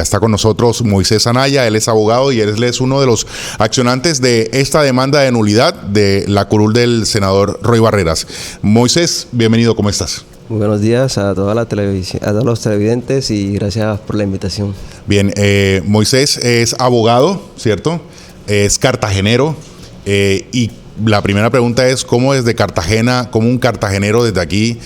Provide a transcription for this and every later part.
está con nosotros Moisés Anaya, él es abogado y él es uno de los accionantes de esta demanda de nulidad de la curul del senador Roy Barreras. Moisés, bienvenido, ¿cómo estás? Muy buenos días a toda la televisión, a todos los televidentes y gracias por la invitación. Bien, Moisés es abogado, ¿cierto? Es cartagenero y la primera pregunta es cómo desde Cartagena, cómo un cartagenero desde aquí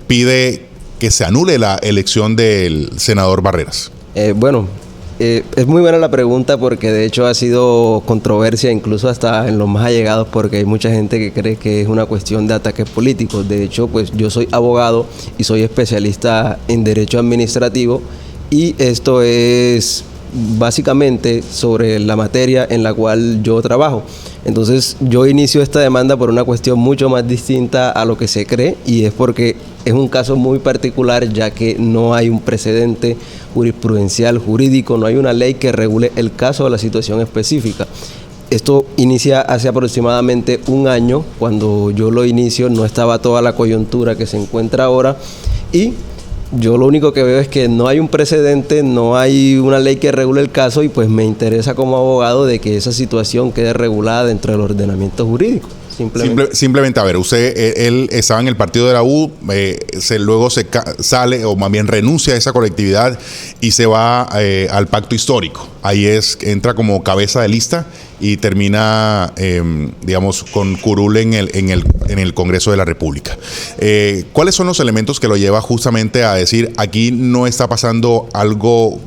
pide que se anule la elección del senador Barreras. Es muy buena la pregunta porque de hecho ha sido controversia incluso hasta en los más allegados porque hay mucha gente que cree que es una cuestión de ataques políticos. De hecho, pues yo soy abogado y soy especialista en derecho administrativo y esto es básicamente sobre la materia en la cual yo trabajo. Entonces yo inicio esta demanda por una cuestión mucho más distinta a lo que se cree y es porque es un caso muy particular ya que no hay un precedente jurisprudencial, jurídico, no hay una ley que regule el caso o la situación específica. Esto inicia hace aproximadamente un año, cuando yo lo inicio no estaba toda la coyuntura que se encuentra ahora y yo lo único que veo es que no hay un precedente, no hay una ley que regule el caso y pues me interesa como abogado de que esa situación quede regulada dentro del ordenamiento jurídico. Simplemente, a ver, él estaba en el partido de la U, luego sale, o más bien renuncia a esa colectividad y se va al pacto histórico. Ahí entra como cabeza de lista y termina, digamos, con curul en el Congreso de la República. ¿Cuáles son los elementos que lo lleva justamente a decir, aquí no está pasando algo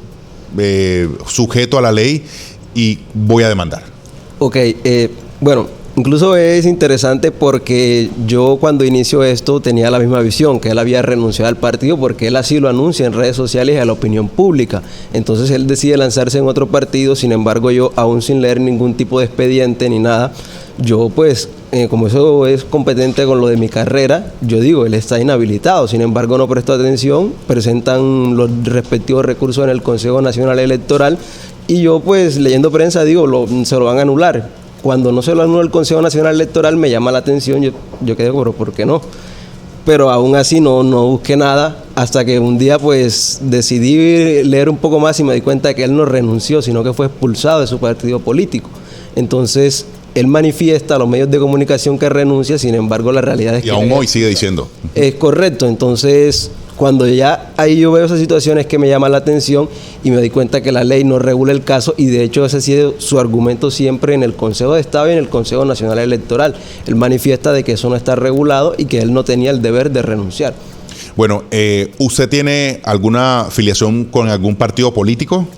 sujeto a la ley y voy a demandar? Incluso es interesante porque yo cuando inicio esto tenía la misma visión, que él había renunciado al partido porque él así lo anuncia en redes sociales y a la opinión pública. Entonces él decide lanzarse en otro partido, sin embargo yo aún sin leer ningún tipo de expediente ni nada, yo pues como eso es competente con lo de mi carrera, yo digo, él está inhabilitado, sin embargo no prestó atención, presentan los respectivos recursos en el Consejo Nacional Electoral y yo pues leyendo prensa digo, se lo van a anular. Cuando no se lo anuló el Consejo Nacional Electoral me llama la atención, yo quedé, pero ¿por qué no? Pero aún así no busqué nada hasta que un día pues decidí leer un poco más y me di cuenta que él no renunció, sino que fue expulsado de su partido político. Entonces él manifiesta a los medios de comunicación que renuncia, sin embargo la realidad es que... Y aún hoy sigue diciendo. Es correcto, entonces cuando ya ahí yo veo esas situaciones que me llaman la atención y me di cuenta que la ley no regula el caso y de hecho ese ha sido su argumento siempre en el Consejo de Estado y en el Consejo Nacional Electoral. Él manifiesta de que eso no está regulado y que él no tenía el deber de renunciar. Bueno, ¿usted tiene alguna afiliación con algún partido político?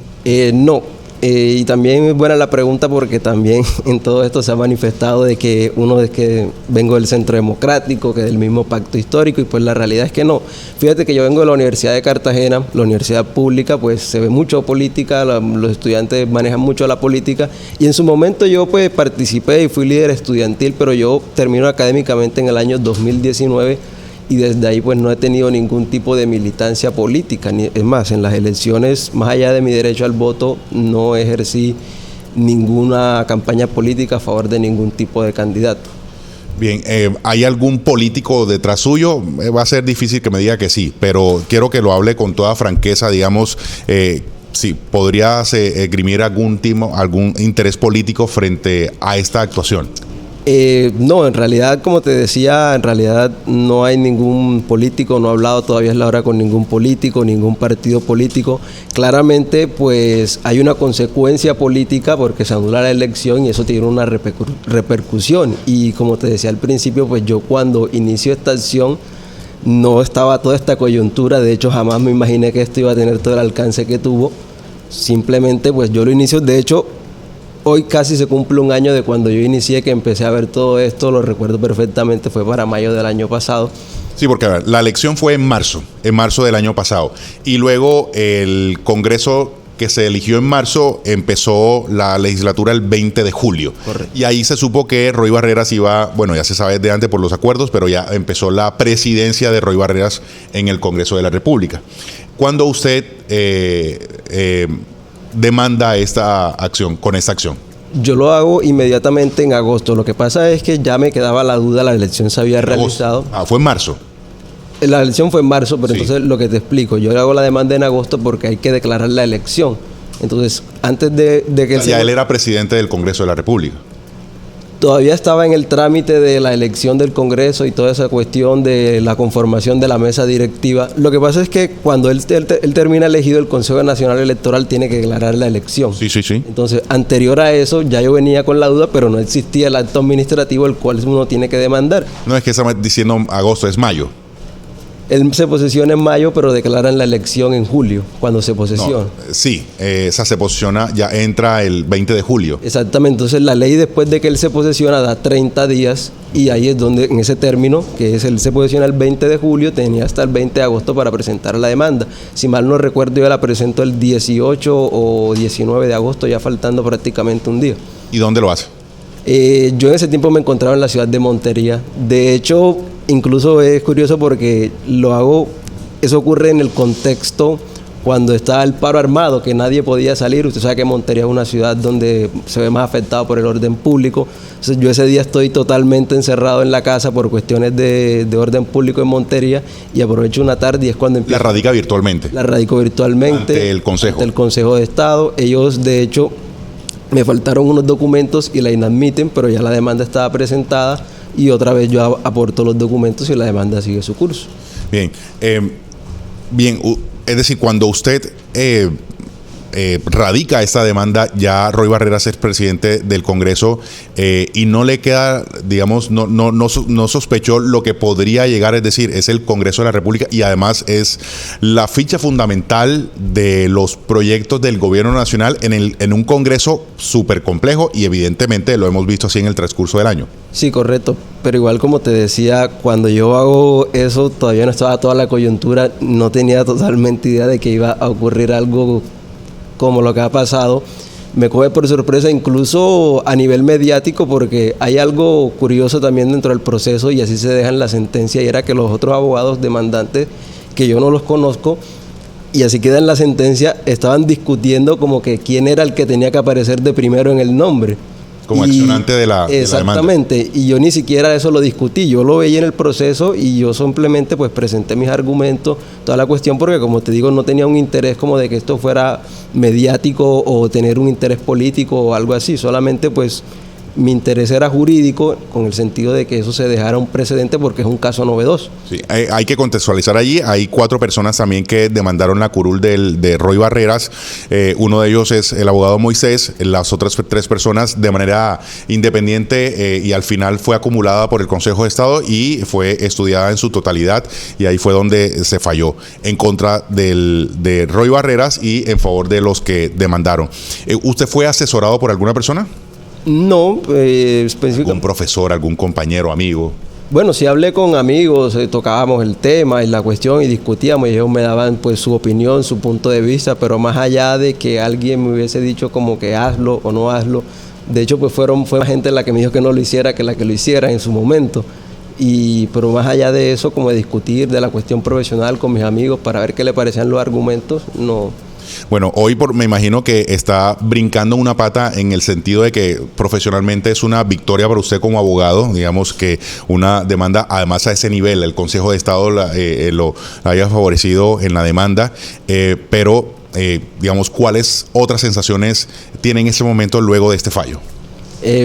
No. Y también es buena la pregunta porque también en todo esto se ha manifestado de que uno es que vengo del Centro Democrático, que del mismo pacto histórico y pues la realidad es que no. Fíjate que yo vengo de la Universidad de Cartagena, la universidad pública, pues se ve mucho política, los estudiantes manejan mucho la política y en su momento yo pues participé y fui líder estudiantil, pero yo termino académicamente en el año 2019 y desde ahí pues no he tenido ningún tipo de militancia política, es más, en las elecciones, más allá de mi derecho al voto, no ejercí ninguna campaña política a favor de ningún tipo de candidato. Bien, ¿hay algún político detrás suyo? Va a ser difícil que me diga que sí, pero quiero que lo hable con toda franqueza, digamos, sí, ¿podrías esgrimir algún interés político frente a esta actuación? No, en realidad, como te decía, en realidad no hay ningún político, no he hablado todavía es la hora con ningún político, ningún partido político. Claramente, pues hay una consecuencia política porque se anula la elección y eso tiene una repercusión. Y como te decía al principio, pues yo cuando inicio esta acción no estaba toda esta coyuntura, de hecho jamás me imaginé que esto iba a tener todo el alcance que tuvo. Simplemente, pues yo lo inicio, de hecho, hoy casi se cumple un año de cuando yo inicié, que empecé a ver todo esto, lo recuerdo perfectamente, fue para mayo del año pasado. Sí, porque a ver, la elección fue en marzo del año pasado, y luego el Congreso que se eligió en marzo empezó la legislatura el 20 de julio. Correcto. Y ahí se supo que Roy Barreras iba, bueno, ya se sabe desde antes por los acuerdos, pero ya empezó la presidencia de Roy Barreras en el Congreso de la República. ¿Cuándo usted demanda esta acción, con esta acción? Yo lo hago inmediatamente en agosto. Lo que pasa es que ya me quedaba la duda, la elección se había realizado. Fue en marzo. La elección fue en marzo, pero Sí. entonces lo que te explico, yo hago la demanda en agosto porque hay que declarar la elección. Entonces, antes de que Ya él era presidente del Congreso de la República. todavía estaba en el trámite de la elección del Congreso y toda esa cuestión de la conformación de la mesa directiva. Lo que pasa es que cuando él termina elegido, el Consejo Nacional Electoral tiene que declarar la elección. Sí. Entonces, anterior a eso, ya yo venía con la duda, pero no existía el acto administrativo el cual uno tiene que demandar. No es que estamos diciendo agosto, es mayo. Él se posesiona en mayo, pero declaran la elección en julio, cuando se posesiona. No, sí, esa se posiciona, ya entra el 20 de julio. Exactamente, entonces la ley después de que él se posesiona da 30 días y ahí es donde en ese término, que es él se posesiona el 20 de julio, tenía hasta el 20 de agosto para presentar la demanda. Si mal no recuerdo, yo la presento el 18 o 19 de agosto, ya faltando prácticamente un día. ¿Y dónde lo hace? Yo en ese tiempo me encontraba en la ciudad de Montería. De hecho, incluso es curioso porque eso ocurre en el contexto cuando está el paro armado, que nadie podía salir. Usted sabe que Montería es una ciudad donde se ve más afectado por el orden público. Entonces, yo ese día estoy totalmente encerrado en la casa por cuestiones de orden público en Montería y aprovecho una tarde y es cuando La empiezo. radica virtualmente. La radico virtualmente. Ante el Consejo. Ante el Consejo de Estado. Ellos, de hecho, me faltaron unos documentos y la inadmiten, pero ya la demanda estaba presentada y otra vez yo aporto los documentos y la demanda sigue su curso. Bien, es decir, cuando usted radica esta demanda, ya Roy Barreras es presidente del Congreso y no le queda, digamos, no sospechó lo que podría llegar, es decir, es el Congreso de la República y además es la ficha fundamental de los proyectos del gobierno nacional en un Congreso súper complejo y evidentemente lo hemos visto así en el transcurso del año. Sí, correcto, pero igual como te decía, cuando yo hago eso todavía no estaba toda la coyuntura, no tenía totalmente idea de que iba a ocurrir algo como lo que ha pasado. Me coge por sorpresa incluso a nivel mediático porque hay algo curioso también dentro del proceso y así se deja en la sentencia y era que los otros abogados demandantes, que yo no los conozco, y así queda en la sentencia, estaban discutiendo como que quién era el que tenía que aparecer de primero en el nombre. Como accionante de la demanda. Exactamente, y yo ni siquiera eso lo discutí, yo lo veía en el proceso y yo simplemente pues presenté mis argumentos, toda la cuestión, porque como te digo, no tenía un interés como de que esto fuera mediático o tener un interés político o algo así, solamente pues mi interés era jurídico, con el sentido de que eso se dejara un precedente porque es un caso novedoso. Sí, hay que contextualizar allí. Hay 4 personas también que demandaron la curul de Roy Barreras. Uno de ellos es el abogado Moisés. Las otras 3 personas de manera independiente y al final fue acumulada por el Consejo de Estado y fue estudiada en su totalidad. Y ahí fue donde se falló en contra de Roy Barreras y en favor de los que demandaron. ¿Usted fue asesorado por alguna persona? No, ¿Algún profesor, algún compañero, amigo? Bueno, sí hablé con amigos, tocábamos el tema y la cuestión y discutíamos y ellos me daban pues su opinión, su punto de vista, pero más allá de que alguien me hubiese dicho como que hazlo o no hazlo, de hecho pues fue más gente la que me dijo que no lo hiciera que la que lo hiciera en su momento. Pero más allá de eso, como de discutir de la cuestión profesional con mis amigos para ver qué le parecían los argumentos, no. Bueno, hoy me imagino que está brincando una pata en el sentido de que profesionalmente es una victoria para usted como abogado, digamos que una demanda, además a ese nivel, el Consejo de Estado lo haya favorecido en la demanda, pero digamos, ¿cuáles otras sensaciones tiene en ese momento luego de este fallo?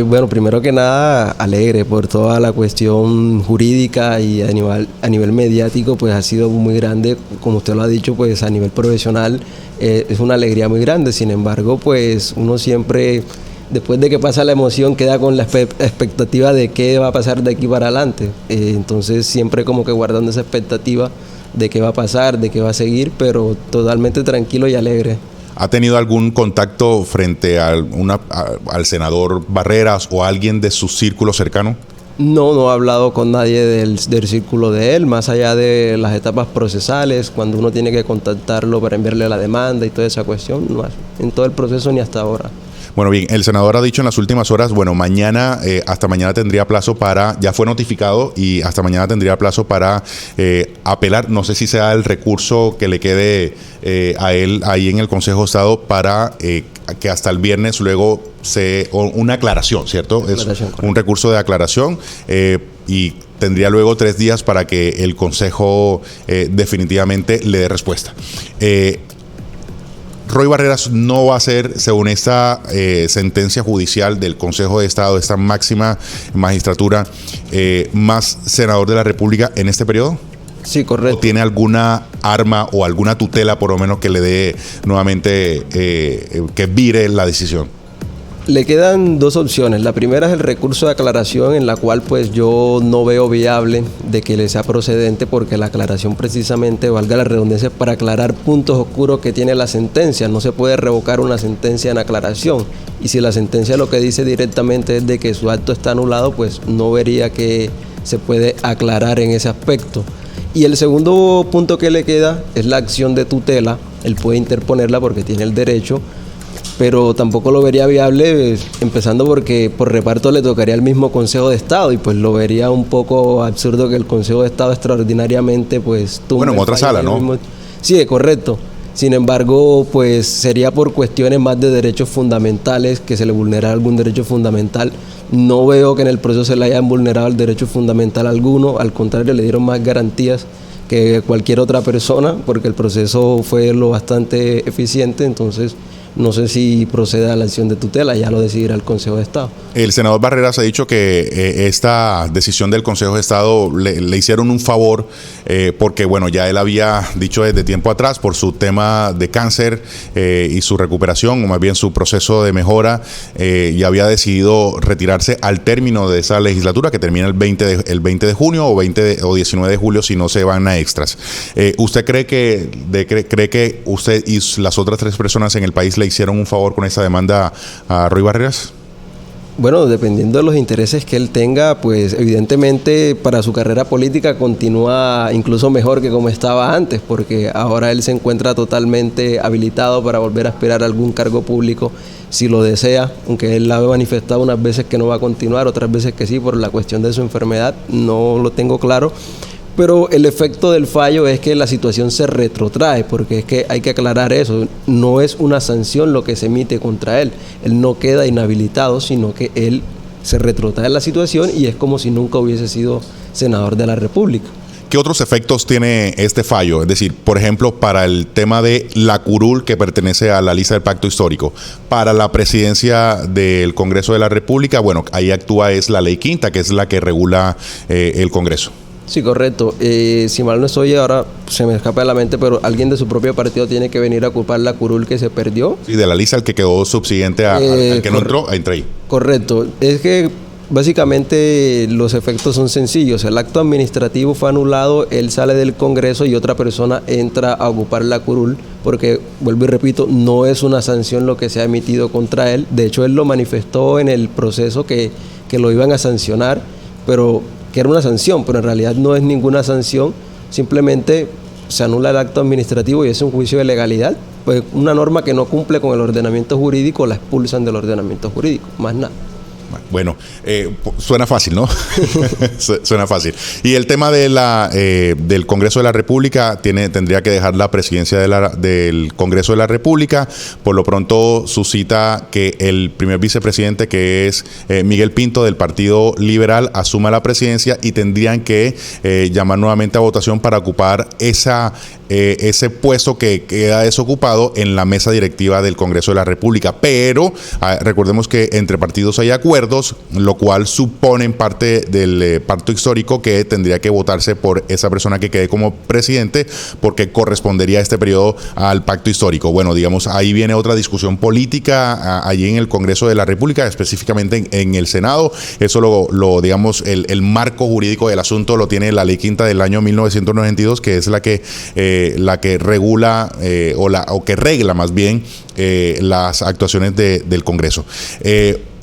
Bueno, primero que nada, alegre por toda la cuestión jurídica y a nivel mediático, pues ha sido muy grande, como usted lo ha dicho, pues a nivel profesional es una alegría muy grande. Sin embargo, pues uno siempre, después de que pasa la emoción, queda con la expectativa de qué va a pasar de aquí para adelante. Entonces siempre como que guardando esa expectativa de qué va a pasar, de qué va a seguir, pero totalmente tranquilo y alegre. ¿Ha tenido algún contacto frente al senador Barreras o a alguien de su círculo cercano? No he hablado con nadie del círculo de él, más allá de las etapas procesales, cuando uno tiene que contactarlo para enviarle la demanda y toda esa cuestión, no, en todo el proceso ni hasta ahora. Bueno, bien, el senador ha dicho en las últimas horas, bueno, mañana, hasta mañana tendría plazo ya fue notificado y hasta mañana tendría plazo para apelar, no sé si sea el recurso que le quede a él ahí en el Consejo de Estado para que hasta el viernes luego una aclaración, ¿cierto? Es un recurso de aclaración y tendría luego 3 días para que el Consejo definitivamente le dé respuesta. Roy Barreras no va a ser, según esta sentencia judicial del Consejo de Estado, esta máxima magistratura, más senador de la República en este periodo. Sí, correcto. ¿O tiene alguna arma o alguna tutela, por lo menos, que le dé nuevamente, que vire la decisión? Le quedan 2 opciones. La primera es el recurso de aclaración, en la cual pues yo no veo viable de que le sea procedente, porque la aclaración precisamente, valga la redundancia, para aclarar puntos oscuros que tiene la sentencia. No se puede revocar una sentencia en aclaración. Y si la sentencia lo que dice directamente es de que su acto está anulado, pues no vería que se puede aclarar en ese aspecto. Y el segundo punto que le queda es la acción de tutela. Él puede interponerla porque tiene el derecho, pero tampoco lo vería viable, empezando porque por reparto le tocaría al mismo Consejo de Estado, y pues lo vería un poco absurdo que el Consejo de Estado extraordinariamente pues bueno, en otra sala, ¿no? Mismo. Sí, es correcto. Sin embargo, pues sería por cuestiones más de derechos fundamentales, que se le vulnera algún derecho fundamental. No veo que en el proceso se le hayan vulnerado el derecho fundamental alguno, al contrario, le dieron más garantías que cualquier otra persona, porque el proceso fue lo bastante eficiente. Entonces no sé si proceda a la acción de tutela, ya lo decidirá el Consejo de Estado. El senador Barreras ha dicho que esta decisión del Consejo de Estado le hicieron un favor porque, bueno, ya él había dicho desde tiempo atrás, por su tema de cáncer y su recuperación, o más bien su proceso de mejora, ya había decidido retirarse al término de esa legislatura, que termina el 20 de junio o 19 de julio, si no se van a extras. ¿Usted cree que usted y las otras 3 personas en el país le hicieron un favor con esa demanda a Roy Barreras? Bueno, dependiendo de los intereses que él tenga, pues evidentemente para su carrera política continúa incluso mejor que como estaba antes, porque ahora él se encuentra totalmente habilitado para volver a aspirar a algún cargo público si lo desea, aunque él ha manifestado unas veces que no va a continuar, otras veces que sí, por la cuestión de su enfermedad, no lo tengo claro. Pero el efecto del fallo es que la situación se retrotrae, porque es que hay que aclarar eso, no es una sanción lo que se emite contra él, él no queda inhabilitado, sino que él se retrotrae la situación y es como si nunca hubiese sido senador de la República. ¿Qué otros efectos tiene este fallo? Es decir, por ejemplo, para el tema de la curul, que pertenece a la lista del Pacto Histórico, para la presidencia del Congreso de la República, bueno, ahí actúa es la Ley Quinta, que es la que regula el Congreso. Sí, correcto. Si mal no estoy, ahora se me escapa de la mente, pero alguien de su propio partido tiene que venir a ocupar la curul que se perdió. Sí, de la lista, el que quedó subsiguiente al que no entró, entra ahí. Correcto. Es que básicamente los efectos son sencillos. El acto administrativo fue anulado, él sale del Congreso y otra persona entra a ocupar la curul, porque, vuelvo y repito, no es una sanción lo que se ha emitido contra él. De hecho, él lo manifestó en el proceso que lo iban a sancionar, pero que era una sanción, pero en realidad no es ninguna sanción, simplemente se anula el acto administrativo y es un juicio de legalidad, pues una norma que no cumple con el ordenamiento jurídico la expulsan del ordenamiento jurídico, más nada. Bueno, suena fácil, ¿no? Suena fácil. Y el tema de del Congreso de la República tendría que dejar la presidencia del Congreso de la República. Por lo pronto suscita que el primer vicepresidente, que es Miguel Pinto del Partido Liberal, asuma la presidencia y tendrían que llamar nuevamente a votación para ocupar ese puesto que queda desocupado en la mesa directiva del Congreso de la República. Pero recordemos que entre partidos hay acuerdos, lo cual supone en parte del pacto histórico que tendría que votarse por esa persona que quede como presidente, porque correspondería este periodo al pacto histórico. Bueno, digamos, ahí viene otra discusión política allí en el Congreso de la República, específicamente en el Senado. Eso digamos, el marco jurídico del asunto lo tiene la Ley Quinta del año 1992, que es la que regula o que regla más bien las actuaciones del Congreso.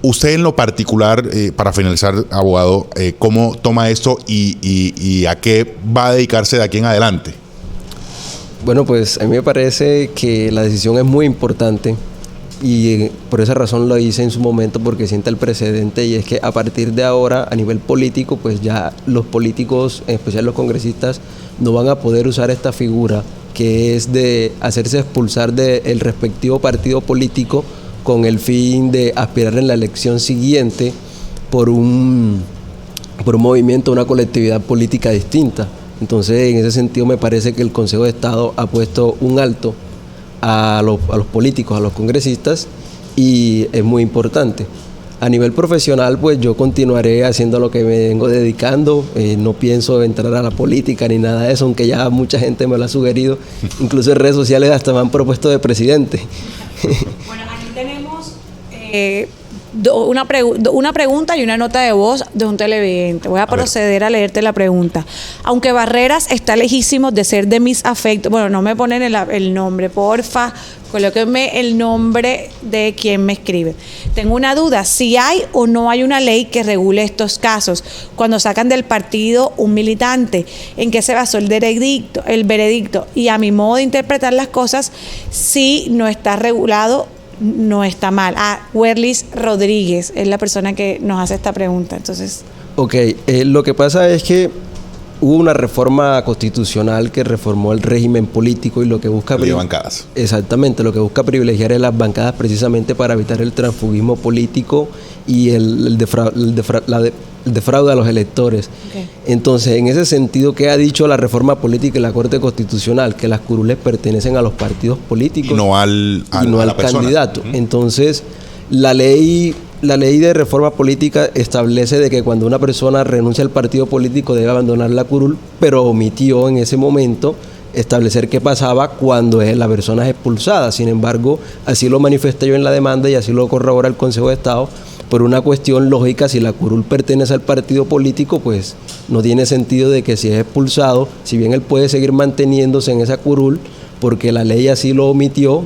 Usted en lo particular, para finalizar, abogado, ¿cómo toma esto y a qué va a dedicarse de aquí en adelante? Bueno, pues a mí me parece que la decisión es muy importante y por esa razón lo hice en su momento, porque sienta el precedente, y es que a partir de ahora, a nivel político, pues ya los políticos, en especial los congresistas, no van a poder usar esta figura que es de hacerse expulsar del respectivo partido político con el fin de aspirar en la elección siguiente por un por un movimiento, una colectividad política distinta. Entonces, en ese sentido, me parece que el Consejo de Estado ha puesto un alto a los políticos, a los congresistas, y es muy importante. A nivel profesional, pues yo continuaré haciendo lo que me vengo dedicando. No pienso entrar a la política ni nada de eso, aunque ya mucha gente me lo ha sugerido. Incluso en redes sociales hasta me han propuesto de presidente. Bueno, aquí tenemos una pregunta y una nota de voz de un televidente. Voy a proceder a leerte la pregunta. Aunque Barreras está lejísimo de ser de mis afectos, bueno, no me ponen el nombre, porfa, colóquenme el nombre de quien me escribe. Tengo una duda, si hay o no hay una ley que regule estos casos, cuando sacan del partido un militante, ¿en qué se basó el veredicto? Y a mi modo de interpretar las cosas, si no está regulado, no está mal. Werlis Rodríguez es la persona que nos hace esta pregunta. Entonces, Ok, lo que pasa es que hubo una reforma constitucional que reformó el régimen político y lo que busca... bancadas. Exactamente, lo que busca privilegiar es las bancadas precisamente para evitar el transfugismo político y el defraude a los electores. Okay. Entonces, en ese sentido, ¿qué ha dicho la reforma política y la Corte Constitucional? Que las curules pertenecen a los partidos políticos y no al candidato. Entonces, la ley de reforma política establece de que cuando una persona renuncia al partido político debe abandonar la curul, pero omitió en ese momento establecer qué pasaba cuando la persona es expulsada. Sin embargo, así lo manifesté yo en la demanda y así lo corrobora el Consejo de Estado. Por una cuestión lógica, si la curul pertenece al partido político, pues no tiene sentido de que si es expulsado, si bien él puede seguir manteniéndose en esa curul, porque la ley así lo omitió,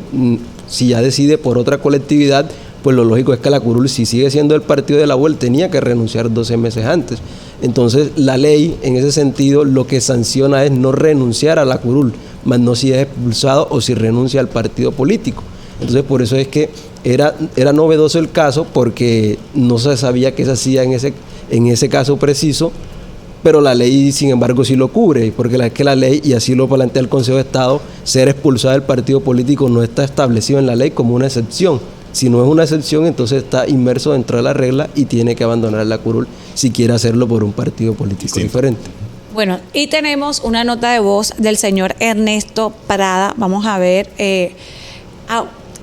si ya decide por otra colectividad, pues lo lógico es que la curul, si sigue siendo el partido de la U, tenía que renunciar 12 meses antes. Entonces, la ley, en ese sentido, lo que sanciona es no renunciar a la curul, más no si es expulsado o si renuncia al partido político. Entonces, por eso es que era novedoso el caso, porque no se sabía qué se hacía en ese caso preciso, pero la ley, sin embargo, sí lo cubre, porque es que la ley, y así lo plantea el Consejo de Estado, ser expulsado del partido político no está establecido en la ley como una excepción. Si no es una excepción, entonces está inmerso dentro de la regla y tiene que abandonar la curul si quiere hacerlo por un partido político diferente. Bueno, y tenemos una nota de voz del señor Ernesto Prada. Vamos a ver,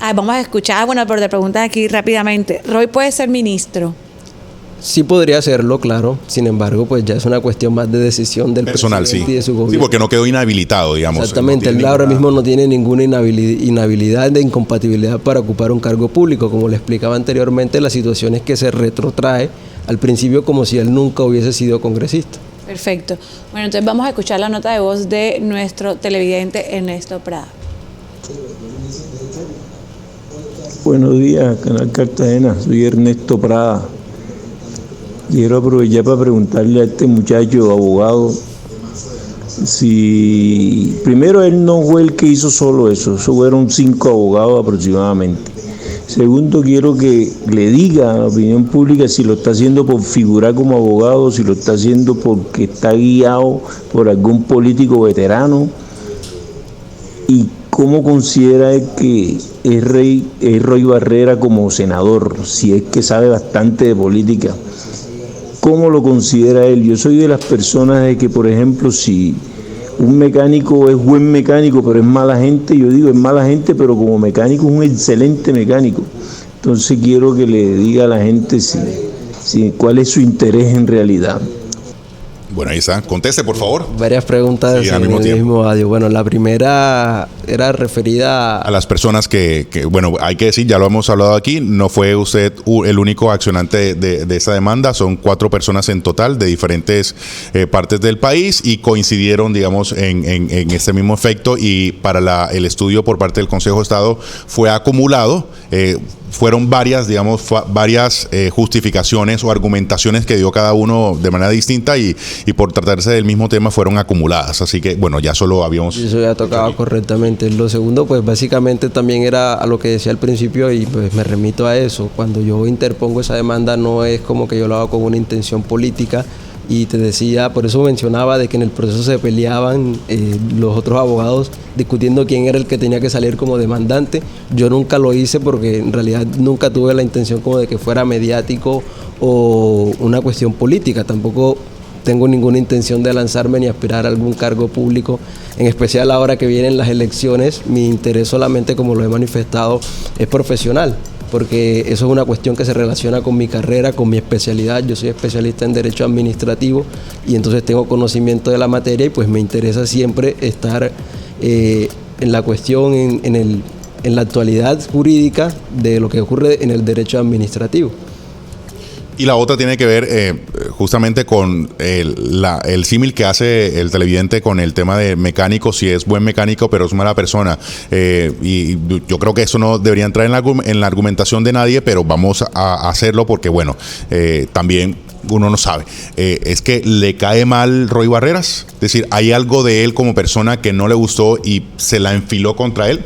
vamos a escuchar, bueno, pero te preguntan aquí rápidamente, ¿Roy puede ser ministro? Sí podría hacerlo, claro. Sin embargo, pues ya es una cuestión más de decisión del personal, presidente y de su gobierno. Sí, porque no quedó inhabilitado, digamos. Exactamente, él ahora mismo no tiene ninguna inhabilidad de incompatibilidad para ocupar un cargo público. Como le explicaba anteriormente, la situación es que se retrotrae al principio como si él nunca hubiese sido congresista. Perfecto. Bueno, entonces vamos a escuchar la nota de voz de nuestro televidente Ernesto Prada. Buenos días, Canal Cartagena. Soy Ernesto Prada. Quiero aprovechar para preguntarle a este muchacho abogado si primero él no fue el que hizo solo eso fueron 5 abogados aproximadamente. Segundo, quiero que le diga a la opinión pública si lo está haciendo por figurar como abogado, si lo está haciendo porque está guiado por algún político veterano, y cómo considera él que es Roy Barrera como senador, si es que sabe bastante de política. ¿Cómo lo considera él? Yo soy de las personas de que, por ejemplo, si un mecánico es buen mecánico pero es mala gente, yo digo es mala gente, pero como mecánico es un excelente mecánico. Entonces quiero que le diga a la gente cuál es su interés en realidad. Bueno, ahí está. Conteste, por favor. Varias preguntas en el mismo audio. Bueno, la primera era referida a las personas que, bueno, hay que decir, ya lo hemos hablado aquí, no fue usted el único accionante de esa demanda, son 4 personas en total de diferentes partes del país y coincidieron, digamos, en este mismo efecto, y para el estudio por parte del Consejo de Estado fue acumulado. Fueron varias justificaciones o argumentaciones que dio cada uno de manera distinta y por tratarse del mismo tema fueron acumuladas. Así que, bueno, ya solo habíamos... Eso ya tocaba correctamente. Lo segundo, pues básicamente también era a lo que decía al principio y pues me remito a eso. Cuando yo interpongo esa demanda no es como que yo lo hago con una intención política, Y te decía, por eso mencionaba de que en el proceso se peleaban los otros abogados discutiendo quién era el que tenía que salir como demandante. Yo nunca lo hice porque en realidad nunca tuve la intención como de que fuera mediático o una cuestión política. Tampoco tengo ninguna intención de lanzarme ni aspirar a algún cargo público, en especial ahora que vienen las elecciones. Mi interés solamente, como lo he manifestado, es profesional, porque eso es una cuestión que se relaciona con mi carrera, con mi especialidad. Yo soy especialista en Derecho Administrativo y entonces tengo conocimiento de la materia y pues me interesa siempre estar en la cuestión, en la actualidad jurídica de lo que ocurre en el Derecho Administrativo. Y la otra tiene que ver justamente con el símil que hace el televidente con el tema de mecánico, si es buen mecánico pero es mala persona. Y yo creo que eso no debería entrar en la argumentación de nadie, pero vamos a hacerlo porque, bueno, también uno no sabe. ¿Es que le cae mal Roy Barreras? Es decir, ¿hay algo de él como persona que no le gustó y se la enfiló contra él?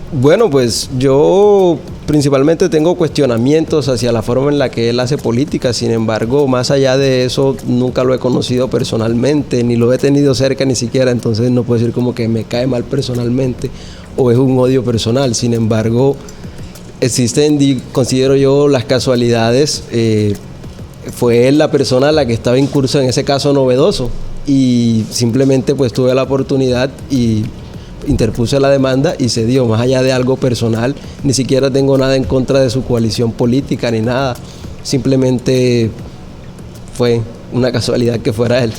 Bueno, pues yo principalmente tengo cuestionamientos hacia la forma en la que él hace política. Sin embargo, más allá de eso, nunca lo he conocido personalmente, ni lo he tenido cerca ni siquiera, entonces no puedo decir como que me cae mal personalmente o es un odio personal. Sin embargo, existen, considero yo, las casualidades. Fue él la persona a la que estaba en curso en ese caso novedoso y simplemente pues tuve la oportunidad y interpuse la demanda y se dio. Más allá de algo personal, ni siquiera tengo nada en contra de su coalición política ni nada, simplemente fue una casualidad que fuera él.